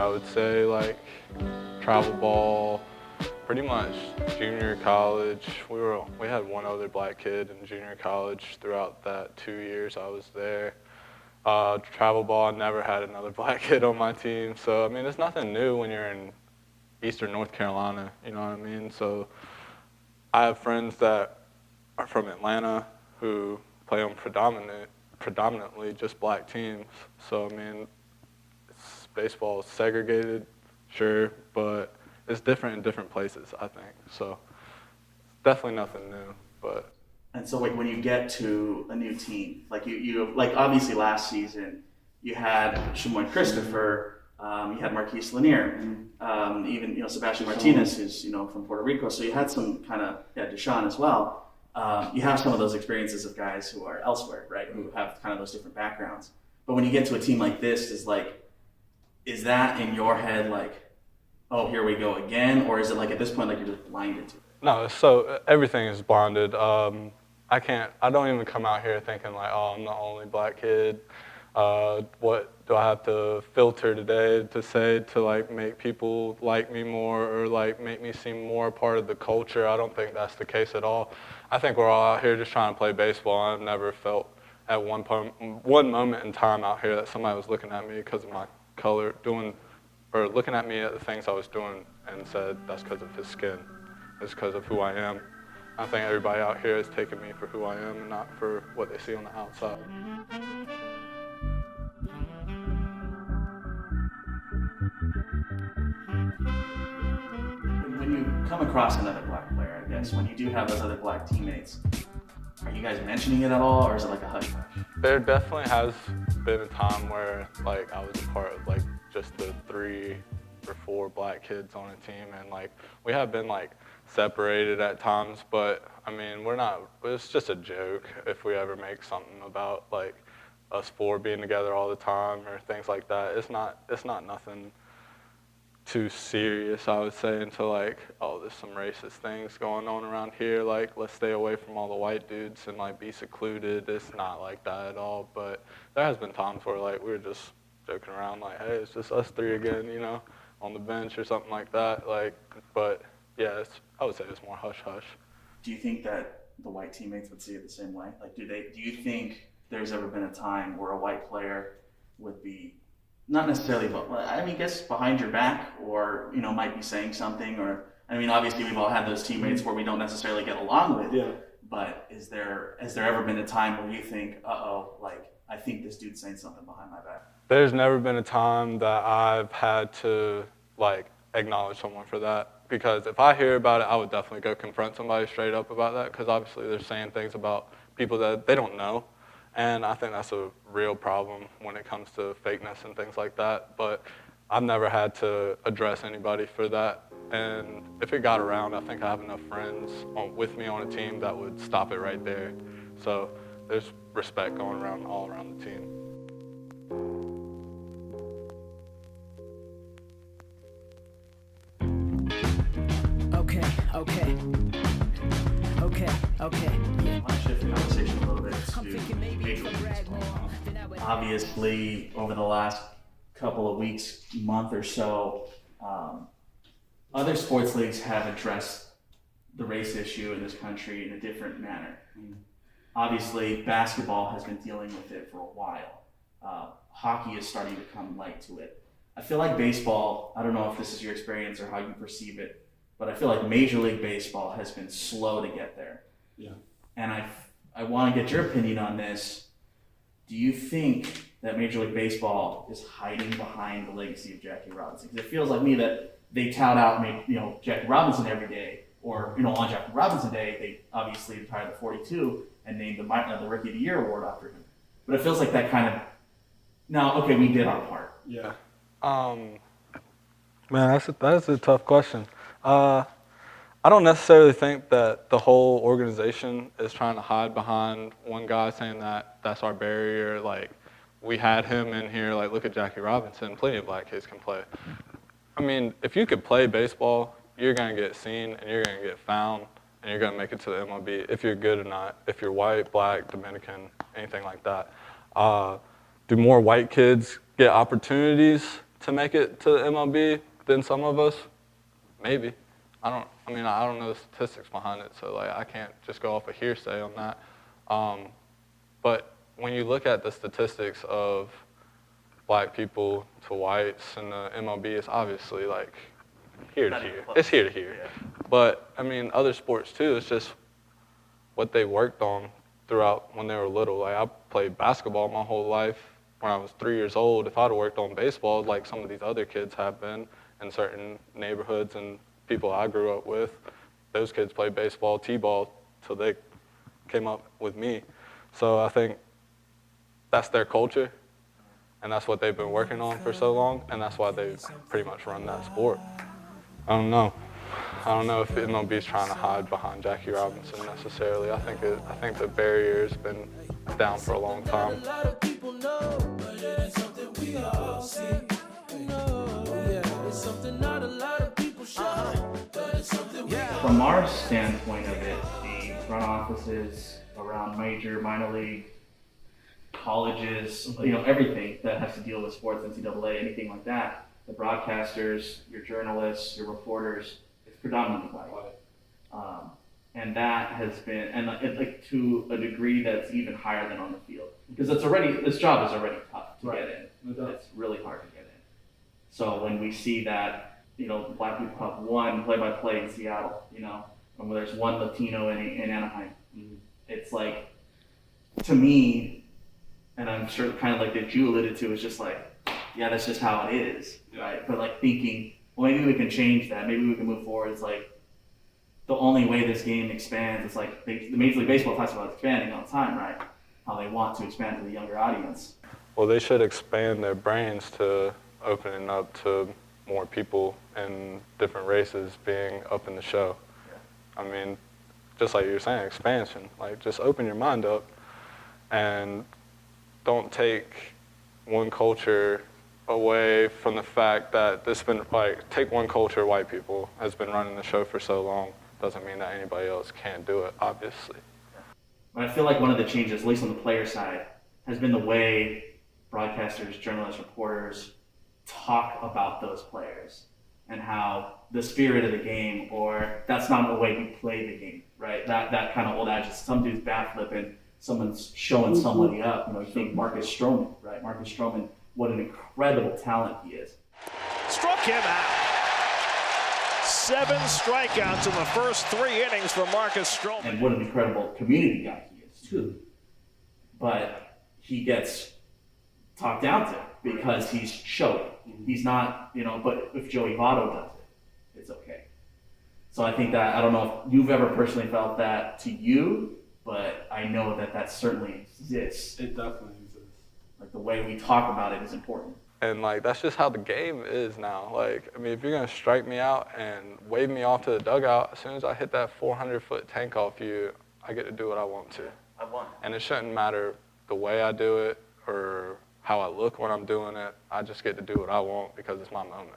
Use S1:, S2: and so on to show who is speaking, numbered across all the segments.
S1: I would say, like travel ball, pretty much junior college. We had one other black kid in junior college throughout that 2 years I was there. Travel ball, I never had another black kid on my team. So, I mean, it's nothing new when you're in Eastern North Carolina, you know what I mean? So I have friends that are from Atlanta who play on predominantly just black teams. So, I mean, baseball is segregated, sure, but it's different in different places, I think. So it's definitely nothing new, but.
S2: And so, like, when you get to a new team, like you like obviously last season, you had Shamoy Christopher, you had Marquise Lanier, even Sebastian Martinez, who's from Puerto Rico. So you had some kind of Deshaun as well. You have some of those experiences of guys who are elsewhere, right? Who have kind of those different backgrounds. But when you get to a team like this, is that in your head like, oh, here we go again, or is it like at this point like you're just blinded to it?
S1: No, so everything is blinded. I don't even come out here thinking like, oh, I'm the only black kid. What do I have to filter today to say to like make people like me more or like make me seem more a part of the culture? I don't think that's the case at all. I think we're all out here just trying to play baseball. I've never felt at one moment in time out here that somebody was looking at me because of my color, or looking at me at the things I was doing and said that's because of his skin. It's because of who I am. I think everybody out here is taking me for who I am and not for what they see on the outside.
S2: When you come across another black player, I guess, when you do have those other black teammates, are you guys mentioning it at all, or is it like a hush-hush?
S1: There definitely has been a time where like I was a part of like just the 3 or 4 black kids on a team, and like we have been like separated at times, but I mean it's just a joke if we ever make something about like us 4 being together all the time or things like that. It's not nothing too serious, I would say, until like, oh, there's some racist things going on around here, like let's stay away from all the white dudes and like be secluded. It's not like that at all, but there has been times where like we were just joking around like, hey, it's just us 3 again, on the bench or something like that, like, but yeah, I would say it's more hush-hush.
S2: Do you think that the white teammates would see it the same way? Like, do you think there's ever been a time where a white player would be, not necessarily, but I mean, I guess behind your back, or might be saying something, or I mean, obviously we've all had those teammates where we don't necessarily get along with.
S3: Yeah.
S2: But has there ever been a time where you think, like I think this dude's saying something behind my back?
S1: There's never been a time that I've had to like acknowledge someone for that, because if I hear about it, I would definitely go confront somebody straight up about that, because obviously they're saying things about people that they don't know. And I think that's a real problem when it comes to fakeness and things like that. But I've never had to address anybody for that. And if it got around, I think I have enough friends with me on a team that would stop it right there. So there's respect going around all around the team.
S2: Okay. I want to shift the conversation a little bit to Major League Baseball. Obviously, over the last couple of weeks, month or so, other sports leagues have addressed the race issue in this country in a different manner. Obviously, basketball has been dealing with it for a while. Hockey is starting to come light to it. I feel like baseball, I don't know if this is your experience or how you perceive it, but I feel like Major League Baseball has been slow to get there.
S3: Yeah.
S2: And I want to get your opinion on this. Do you think that Major League Baseball is hiding behind the legacy of Jackie Robinson? Because it feels like me that they tout out, Jackie Robinson every day, or on Jackie Robinson Day, they obviously retired the 42 and named the Rookie of the Year award after him. But it feels like that kind of, now, okay, we did our part.
S1: Yeah. Man, that's a tough question. I don't necessarily think that the whole organization is trying to hide behind one guy saying that that's our barrier. Like, we had him in here, like, look at Jackie Robinson, plenty of black kids can play. I mean, if you could play baseball, you're going to get seen and you're going to get found and you're going to make it to the MLB if you're good or not, if you're white, black, Dominican, anything like that. Do more white kids get opportunities? to make it to the MLB than some of us? Maybe. I don't know the statistics behind it, so like I can't just go off a hearsay on that. But when you look at the statistics of black people to whites in the MLB, it's obviously like here to here. It's here to here. Yeah. But I mean, other sports too. It's just what they worked on throughout when they were little. Like I played basketball my whole life. When I was 3 years old, if I'd have worked on baseball like some of these other kids have been in certain neighborhoods and people I grew up with, those kids played baseball, t-ball till they came up with me. So I think that's their culture, and that's what they've been working on for so long, and that's why they pretty much run that sport. I don't know if the MLB is trying to hide behind Jackie Robinson necessarily. I think the barrier has been down for a long time.
S2: From our standpoint of it, the front offices around major, minor league, colleges, everything that has to deal with sports, NCAA, anything like that, the broadcasters, your journalists, your reporters, it's predominantly white. And that has been, and like to a degree that's even higher than on the field. Because this job is already tough to get in. It's really hard to get in. So when we see that, black people have one play-by-play in Seattle, and there's one Latino in Anaheim. Mm-hmm. It's like, to me, and I'm sure kind of like that you alluded to, is just like, yeah, that's just how it is, right? But like thinking, well, maybe we can change that. Maybe we can move forward. It's like the only way this game expands. It's like the Major League Baseball talks about expanding all the time, right? How they want to expand to the younger audience.
S1: Well, they should expand their brains to opening up to more people in different races being up in the show. Yeah. I mean, just like you were saying, expansion. Like, just open your mind up and don't take one culture away from the fact that take one culture, white people, has been running the show for so long. Doesn't mean that anybody else can't do it, obviously.
S2: But I feel like one of the changes, at least on the player side, has been the way broadcasters, journalists, reporters talk about those players and how the spirit of the game, or that's not the way we play the game, right? That kind of old adage, some dude's bat flipping, someone's showing somebody up. You think Marcus Stroman, right? Marcus Stroman, what an incredible talent he is.
S3: Struck him out. 7 strikeouts in the first 3 innings for Marcus Stroman.
S2: And what an incredible community guy he is, too. But he gets talked down to because he's showy. He's not, but if Joey Votto does it, it's okay. So I think that, I don't know if you've ever personally felt that to you, but I know that certainly exists.
S1: It definitely exists.
S2: Like the way we talk about it is important.
S1: And like, that's just how the game is now. Like, I mean, if you're gonna strike me out and wave me off to the dugout, as soon as I hit that 400-foot tank off you, I get to do what I want to.
S2: I won.
S1: And it shouldn't matter the way I do it or how I look when I'm doing it. I just get to do what I want because it's my moment.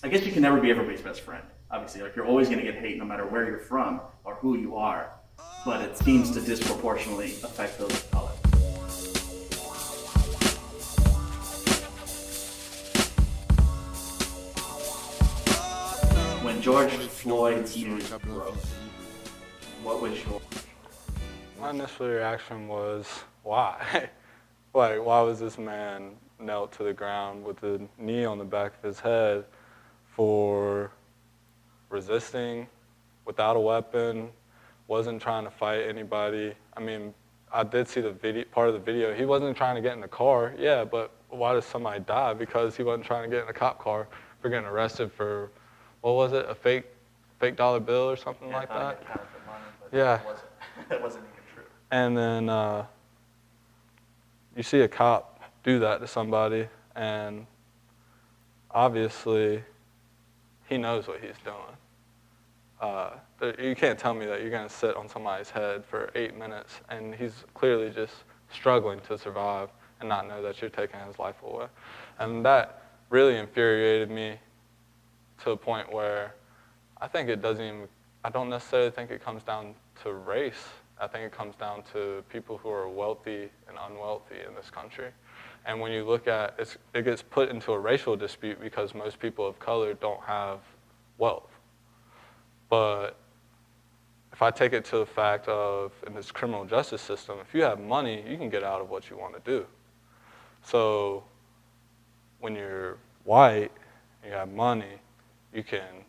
S2: I guess you can never be everybody's best friend. Obviously, like you're always gonna get hate no matter where you're from or who you are. But it seems to disproportionately affect those of color. When George Floyd's news broke, what was your...
S1: My initial reaction was, why? Like, why was this man knelt to the ground with a knee on the back of his head for resisting without a weapon, wasn't trying to fight anybody? I mean, I did see part of the video. He wasn't trying to get in the car, yeah, but why does somebody die? Because he wasn't trying to get in a cop car for getting arrested for, what was it, a fake dollar bill or something like that?
S2: Money, but
S1: yeah.
S2: That wasn't even true.
S1: And then you see a cop do that to somebody, and obviously he knows what he's doing. You can't tell me that you're going to sit on somebody's head for 8 minutes, and he's clearly just struggling to survive and not know that you're taking his life away. And that really infuriated me to a point where I don't necessarily think it comes down to race. I think it comes down to people who are wealthy and unwealthy in this country. And when you look at it, it gets put into a racial dispute because most people of color don't have wealth. But if I take it to the fact of, in this criminal justice system, if you have money, you can get out of what you want to do. So when you're white, you have money, you can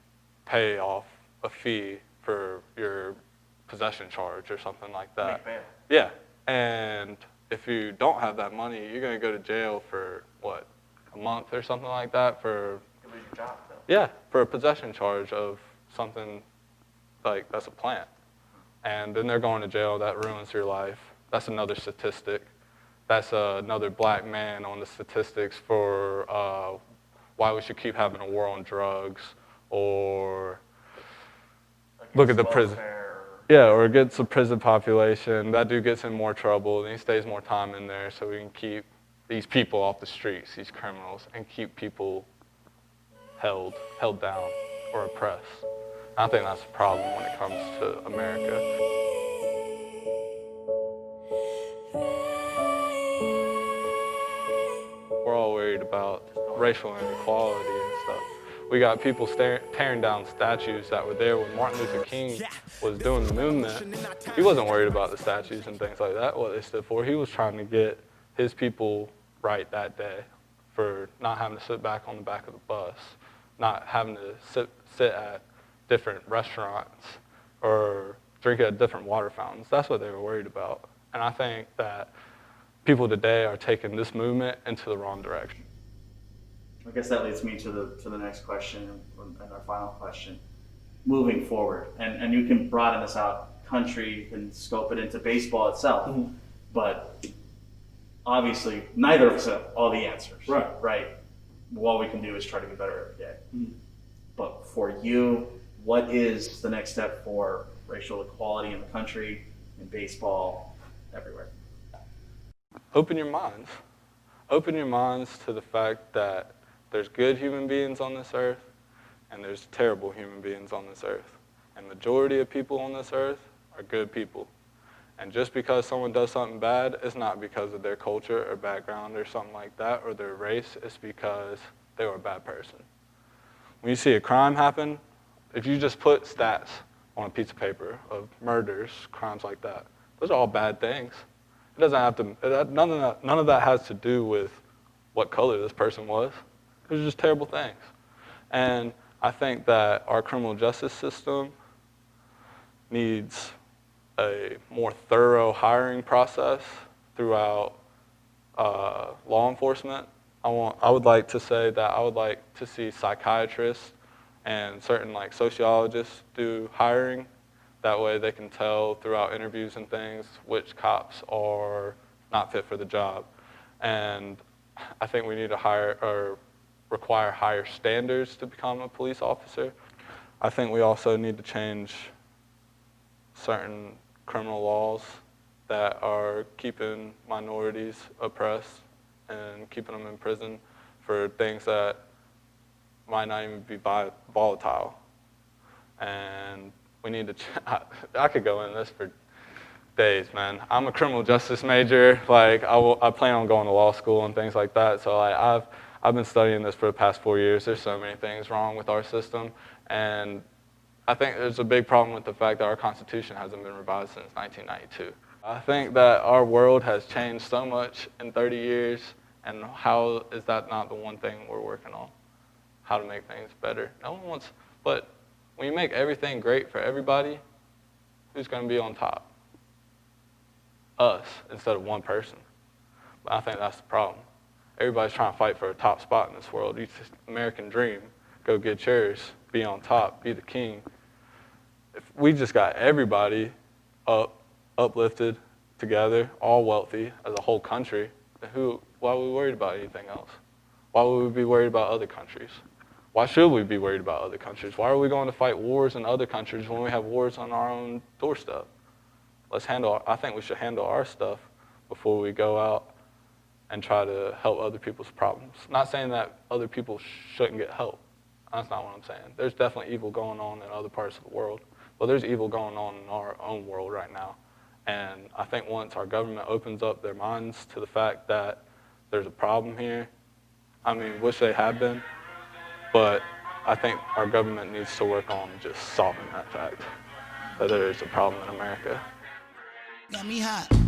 S1: pay off a fee for your possession charge or something like that.
S2: Make bail.
S1: Yeah, and if you don't have that money, you're going to go to jail for, what, a month or something like that for...
S2: You lose your job, though.
S1: Yeah, for a possession charge of something like that's a plant. And then they're going to jail, that ruins your life. That's another statistic. That's another black man on the statistics for why we should keep having a war on drugs, or look at the prison. Yeah, or against the prison population. That dude gets in more trouble, and he stays more time in there so we can keep these people off the streets, these criminals, and keep people held down or oppressed. I think that's a problem when it comes to America. We're all worried about racial inequality and stuff. We got people tearing down statues that were there when Martin Luther King was doing the movement. He wasn't worried about the statues and things like that, what they stood for. He was trying to get his people right that day for not having to sit back on the back of the bus, not having to sit at different restaurants or drink at different water fountains. That's what they were worried about. And I think that people today are taking this movement into the wrong direction.
S2: I guess that leads me to the next question and our final question. Moving forward, and you can broaden this out, country, you can scope it into baseball itself, but obviously neither of us have all the answers. Right? All we can do is try to get better every day. But for you, what is the next step for racial equality in the country, in baseball, everywhere?
S1: Open your minds. Open your minds to the fact that there's good human beings on this earth and there's terrible human beings on this earth. And the majority of people on this earth are good people. And just because someone does something bad, it's not because of their culture or background or something like that or their race, it's because they were a bad person. When you see a crime happen, if you just put stats on a piece of paper of murders, crimes like that, those are all bad things. It doesn't have to, none of that has to do with what color this person was. Those are just terrible things. And I think that our criminal justice system needs a more thorough hiring process throughout law enforcement. I would like to say that I would like to see psychiatrists and certain like sociologists do hiring. That way they can tell throughout interviews and things which cops are not fit for the job. And I think we need to hire or require higher standards to become a police officer. I think we also need to change certain criminal laws that are keeping minorities oppressed and keeping them in prison for things that might not even be volatile. And we need to, I could go in this for days, man. I'm a criminal justice major. Like, I plan on going to law school and things like that. So like, I've been studying this for the past 4 years. There's so many things wrong with our system. And I think there's a big problem with the fact that our Constitution hasn't been revised since 1992. I think that our world has changed so much in 30 years, and how is that not the one thing we're working on? How to make things better. No one wants, but when you make everything great for everybody, who's going to be on top? Us, instead of one person. But I think that's the problem. Everybody's trying to fight for a top spot in this world. It's just American dream. Go get yours, be on top, be the king. If we just got everybody uplifted together, all wealthy as a whole country, then why are we worried about anything else? Why would we be worried about other countries? Why should we be worried about other countries? Why are we going to fight wars in other countries when we have wars on our own doorstep? I think we should handle our stuff before we go out and try to help other people's problems. Not saying that other people shouldn't get help. That's not what I'm saying. There's definitely evil going on in other parts of the world, but there's evil going on in our own world right now. And I think once our government opens up their minds to the fact that there's a problem here. I mean, which they have been, but I think our government needs to work on just solving that fact, that there is a problem in America.
S4: Got me hot.